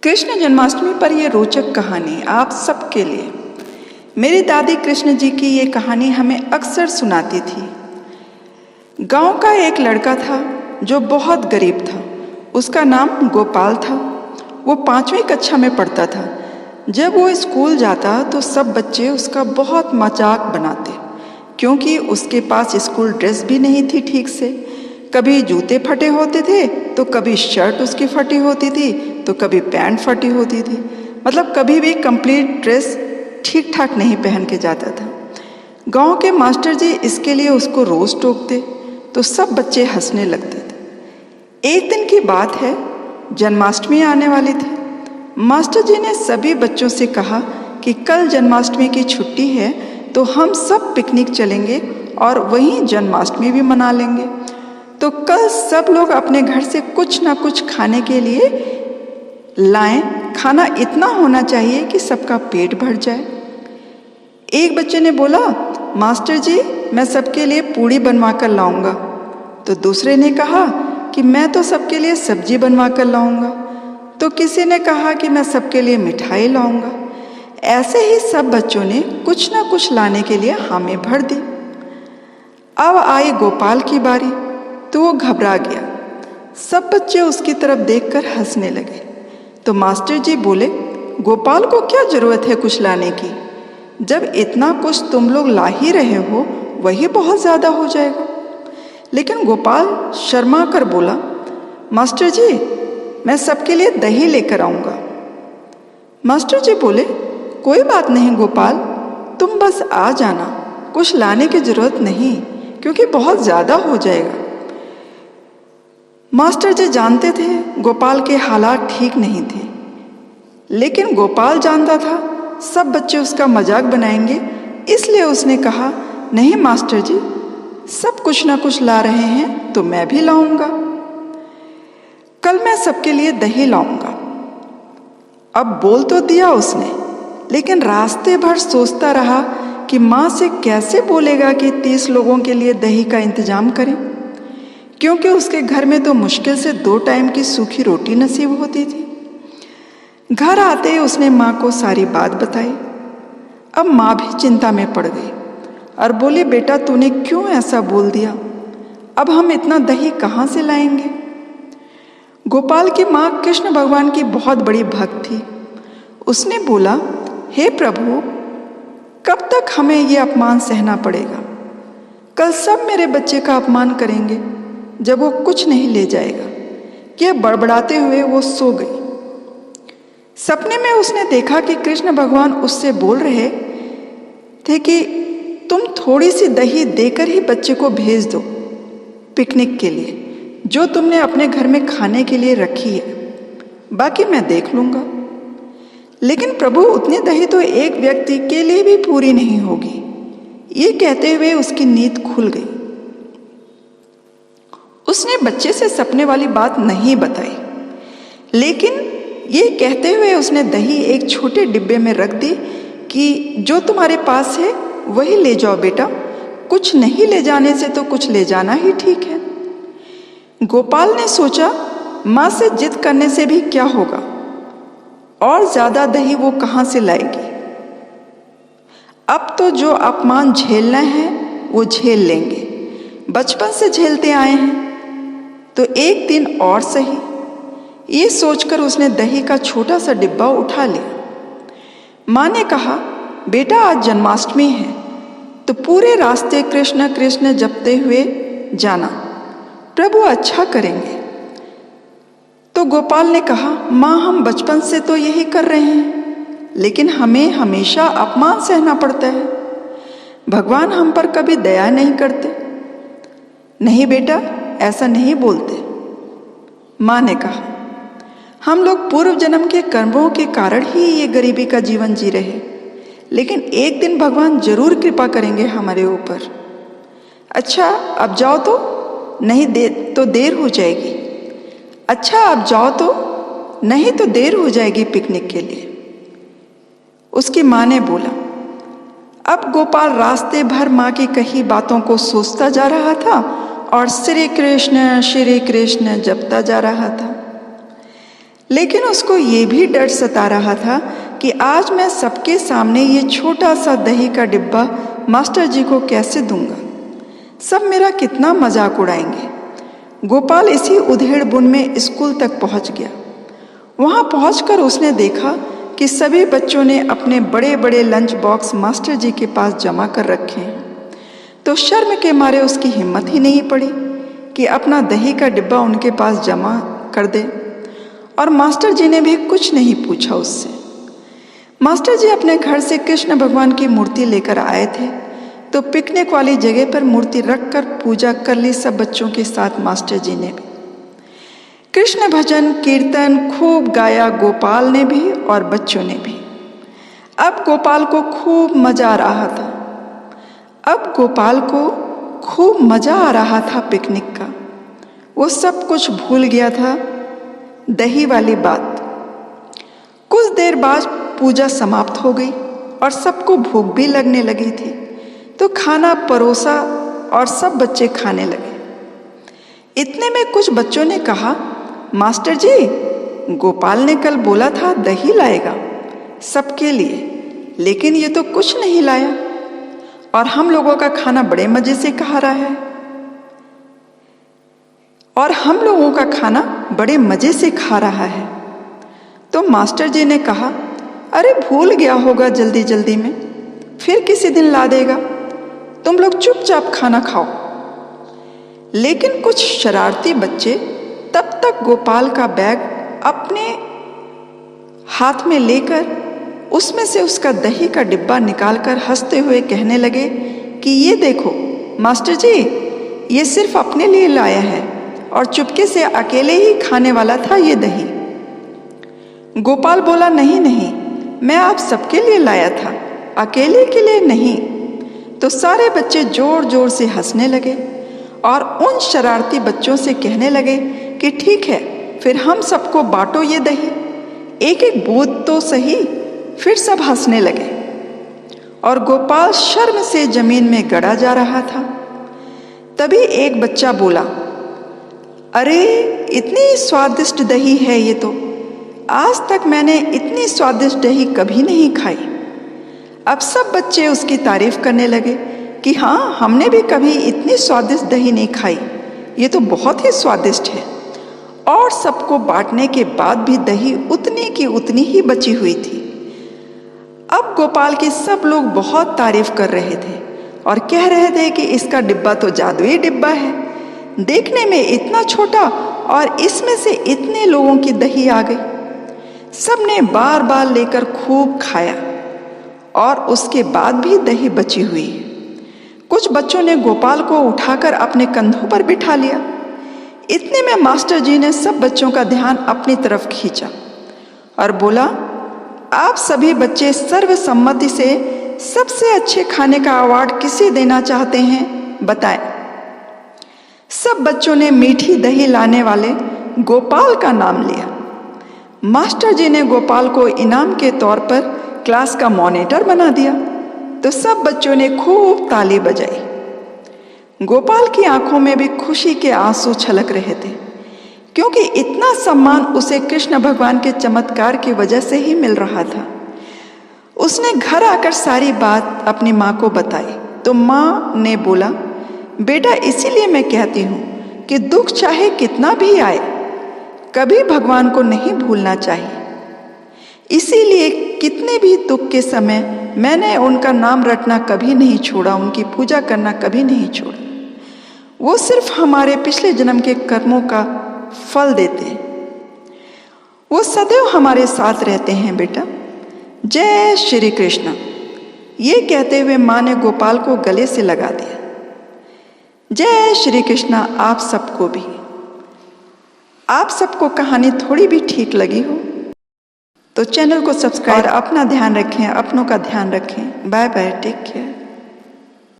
कृष्ण जन्माष्टमी पर यह रोचक कहानी आप सबके लिए। मेरी दादी कृष्ण जी की ये कहानी हमें अक्सर सुनाती थी। गांव का एक लड़का था जो बहुत गरीब था। उसका नाम गोपाल था। वो 5वीं कक्षा में पढ़ता था। जब वो स्कूल जाता तो सब बच्चे उसका बहुत मजाक बनाते, क्योंकि उसके पास स्कूल ड्रेस भी नहीं थी ठीक से। कभी जूते फटे होते थे तो कभी शर्ट उसकी फटी होती थी तो कभी पैंट फटी होती थी। मतलब कभी भी कंप्लीट ड्रेस ठीक ठाक नहीं पहन के जाता था। गांव के मास्टर जी इसके लिए उसको रोज टोकते तो सब बच्चे हंसने लगते थे। एक दिन की बात है, जन्माष्टमी आने वाली थी। मास्टर जी ने सभी बच्चों से कहा कि कल जन्माष्टमी की छुट्टी है तो हम सब पिकनिक चलेंगे और वहीं जन्माष्टमी भी मना लेंगे। तो कल सब लोग अपने घर से कुछ ना कुछ खाने के लिए लाएं। खाना इतना होना चाहिए कि सबका पेट भर जाए। एक बच्चे ने बोला, मास्टर जी मैं सबके लिए पूड़ी बनवा कर लाऊंगा। तो दूसरे ने कहा कि मैं तो सबके लिए सब्जी बनवा कर लाऊंगा। तो किसी ने कहा कि मैं सबके लिए मिठाई लाऊंगा। ऐसे ही सब बच्चों ने कुछ ना कुछ लाने के लिए हामी भर दी। अब आई गोपाल की बारी तो वो घबरा गया। सब बच्चे उसकी तरफ देखकर हंसने लगे। तो मास्टर जी बोले, गोपाल को क्या जरूरत है कुछ लाने की? जब इतना कुछ तुम लोग ला ही रहे हो वही बहुत ज़्यादा हो जाएगा। लेकिन गोपाल शर्मा कर बोला, मास्टर जी मैं सबके लिए दही लेकर आऊँगा। मास्टर जी बोले, कोई बात नहीं गोपाल, तुम बस आ जाना, कुछ लाने की ज़रूरत नहीं क्योंकि बहुत ज़्यादा हो जाएगा। मास्टर जी जानते थे गोपाल के हालात ठीक नहीं थे, लेकिन गोपाल जानता था सब बच्चे उसका मजाक बनाएंगे, इसलिए उसने कहा, नहीं मास्टर जी सब कुछ ना कुछ ला रहे हैं तो मैं भी लाऊंगा। कल मैं सबके लिए दही लाऊंगा। अब बोल तो दिया उसने, लेकिन रास्ते भर सोचता रहा कि माँ से कैसे बोलेगा कि 30 लोगों के लिए दही का इंतजाम करें, क्योंकि उसके घर में तो मुश्किल से 2 टाइम की सूखी रोटी नसीब होती थी। घर आते ही उसने माँ को सारी बात बताई। अब माँ भी चिंता में पड़ गई और बोली, बेटा तूने क्यों ऐसा बोल दिया? अब हम इतना दही कहाँ से लाएंगे? गोपाल की माँ कृष्ण भगवान की बहुत बड़ी भक्त थी। उसने बोला, हे प्रभु कब तक हमें ये अपमान सहना पड़ेगा? कल सब मेरे बच्चे का अपमान करेंगे जब वो कुछ नहीं ले जाएगा। यह बड़बड़ाते हुए वो सो गई। सपने में उसने देखा कि कृष्ण भगवान उससे बोल रहे थे कि तुम थोड़ी सी दही देकर ही बच्चे को भेज दो पिकनिक के लिए, जो तुमने अपने घर में खाने के लिए रखी है, बाकी मैं देख लूंगा। लेकिन प्रभु उतनी दही तो एक व्यक्ति के लिए भी पूरी नहीं होगी। ये कहते हुए उसकी नींद खुल गई। उसने बच्चे से सपने वाली बात नहीं बताई, लेकिन ये कहते हुए उसने दही एक छोटे डिब्बे में रख दी कि जो तुम्हारे पास है वही ले जाओ बेटा, कुछ नहीं ले जाने से तो कुछ ले जाना ही ठीक है। गोपाल ने सोचा, माँ से जिद करने से भी क्या होगा, और ज़्यादा दही वो कहाँ से लाएगी। अब तो जो अपमान झेलना है वो झेल लेंगे, बचपन से झेलते आए हैं तो एक दिन और सही। ये सोचकर उसने दही का छोटा सा डिब्बा उठा लिया। माँ ने कहा, बेटा आज जन्माष्टमी है तो पूरे रास्ते कृष्ण कृष्ण जपते हुए जाना, प्रभु अच्छा करेंगे। तो गोपाल ने कहा, माँ हम बचपन से तो यही कर रहे हैं, लेकिन हमें हमेशा अपमान सहना पड़ता है। भगवान हम पर कभी दया नहीं करते। नहीं बेटा ऐसा नहीं बोलते। माँ ने कहा, हम लोग पूर्व जन्म के कर्मों के कारण ही ये गरीबी का जीवन जी रहे, लेकिन एक दिन भगवान जरूर कृपा करेंगे हमारे ऊपर। अच्छा अब जाओ तो, नहीं तो देर हो जाएगी। अच्छा अब जाओ तो, नहीं तो देर हो जाएगी पिकनिक के लिए। उसकी माँ ने बोला। अब गोपाल रास्ते भर माँ की कही बातों को सोचता जा रहा था और श्री कृष्ण जपता जा रहा था। लेकिन उसको ये भी डर सता रहा था कि आज मैं सबके सामने ये छोटा सा दही का डिब्बा मास्टर जी को कैसे दूंगा। सब मेरा कितना मजाक उड़ाएंगे। गोपाल इसी उधेड़-बुन में स्कूल तक पहुंच गया। वहां पहुंचकर उसने देखा कि सभी बच्चों ने अपने बड़े बड़े लंच बॉक्स मास्टर जी के पास जमा कर रखे हैं। तो शर्म के मारे उसकी हिम्मत ही नहीं पड़ी कि अपना दही का डिब्बा उनके पास जमा कर दे। और मास्टर जी ने भी कुछ नहीं पूछा उससे। मास्टर जी अपने घर से कृष्ण भगवान की मूर्ति लेकर आए थे, तो पिकनिक वाली जगह पर मूर्ति रखकर पूजा कर ली सब बच्चों के साथ मास्टर जी ने भी। कृष्ण भजन कीर्तन खूब गाया गोपाल ने भी और बच्चों ने भी। अब गोपाल को खूब मजा आ रहा था। पिकनिक का। वो सब कुछ भूल गया था दही वाली बात। कुछ देर बाद पूजा समाप्त हो गई और सबको भूख भी लगने लगी थी, तो खाना परोसा और सब बच्चे खाने लगे। इतने में कुछ बच्चों ने कहा, मास्टर जी, गोपाल ने कल बोला था दही लाएगा सबके लिए, लेकिन ये तो कुछ नहीं लाया और हम लोगों का खाना बड़े मजे से खा रहा है। तो मास्टर जी ने कहा, अरे भूल गया होगा जल्दी जल्दी में, फिर किसी दिन ला देगा, तुम लोग चुपचाप खाना खाओ। लेकिन कुछ शरारती बच्चे तब तक गोपाल का बैग अपने हाथ में लेकर उसमें से उसका दही का डिब्बा निकालकर हंसते हुए कहने लगे कि ये देखो मास्टर जी, ये सिर्फ अपने लिए लाया है और चुपके से अकेले ही खाने वाला था ये दही। गोपाल बोला, नहीं नहीं, मैं आप सबके लिए लाया था, अकेले के लिए नहीं। तो सारे बच्चे जोर जोर से हंसने लगे और उन शरारती बच्चों से कहने लगे कि ठीक है, फिर हम सबको बांटो ये दही, एक एक बूंद तो सही। फिर सब हंसने लगे और गोपाल शर्म से जमीन में गड़ा जा रहा था। तभी एक बच्चा बोला, अरे इतनी स्वादिष्ट दही है ये तो, आज तक मैंने इतनी स्वादिष्ट दही कभी नहीं खाई। अब सब बच्चे उसकी तारीफ करने लगे कि हाँ, हमने भी कभी इतनी स्वादिष्ट दही नहीं खाई, ये तो बहुत ही स्वादिष्ट है। और सबको बांटने के बाद भी दही उतनी की उतनी ही बची हुई थी। अब गोपाल की सब लोग बहुत तारीफ कर रहे थे और कह रहे थे कि इसका डिब्बा तो जादुई डिब्बा है, देखने में इतना छोटा और इसमें से इतने लोगों की दही आ गई। सबने बार बार लेकर खूब खाया और उसके बाद भी दही बची हुई है। कुछ बच्चों ने गोपाल को उठाकर अपने कंधों पर बिठा लिया। इतने में मास्टर जी ने सब बच्चों का ध्यान अपनी तरफ खींचा और बोला, आप सभी बच्चे सर्वसम्मति से सबसे अच्छे खाने का अवार्ड किसे देना चाहते हैं, बताएं। सब बच्चों ने मीठी दही लाने वाले गोपाल का नाम लिया। मास्टर जी ने गोपाल को इनाम के तौर पर क्लास का मॉनिटर बना दिया, तो सब बच्चों ने खूब ताली बजाई। गोपाल की आंखों में भी खुशी के आंसू छलक रहे थे, क्योंकि इतना सम्मान उसे कृष्ण भगवान के चमत्कार की वजह से ही मिल रहा था। उसने घर आकर सारी बात अपनी माँ को बताई, तो माँ ने बोला, बेटा, इसीलिए मैं कहती हूँ कि दुख चाहे कितना भी आए, कभी भगवान को नहीं भूलना चाहिए। इसीलिए कितने भी दुख के समय मैंने उनका नाम रटना कभी नहीं छोड़ा, उनकी पूजा करना कभी नहीं छोड़ा। वो सिर्फ हमारे पिछले जन्म के कर्मों का फल देते हैं, वो सदैव हमारे साथ रहते हैं बेटा। जय श्री कृष्ण। ये कहते हुए माँ ने गोपाल को गले से लगा दिया। जय श्री कृष्ण। आप सबको भी, आप सबको कहानी थोड़ी भी ठीक लगी हो तो चैनल को सब्सक्राइब, अपना ध्यान रखें, अपनों का ध्यान रखें। Bye bye, take care.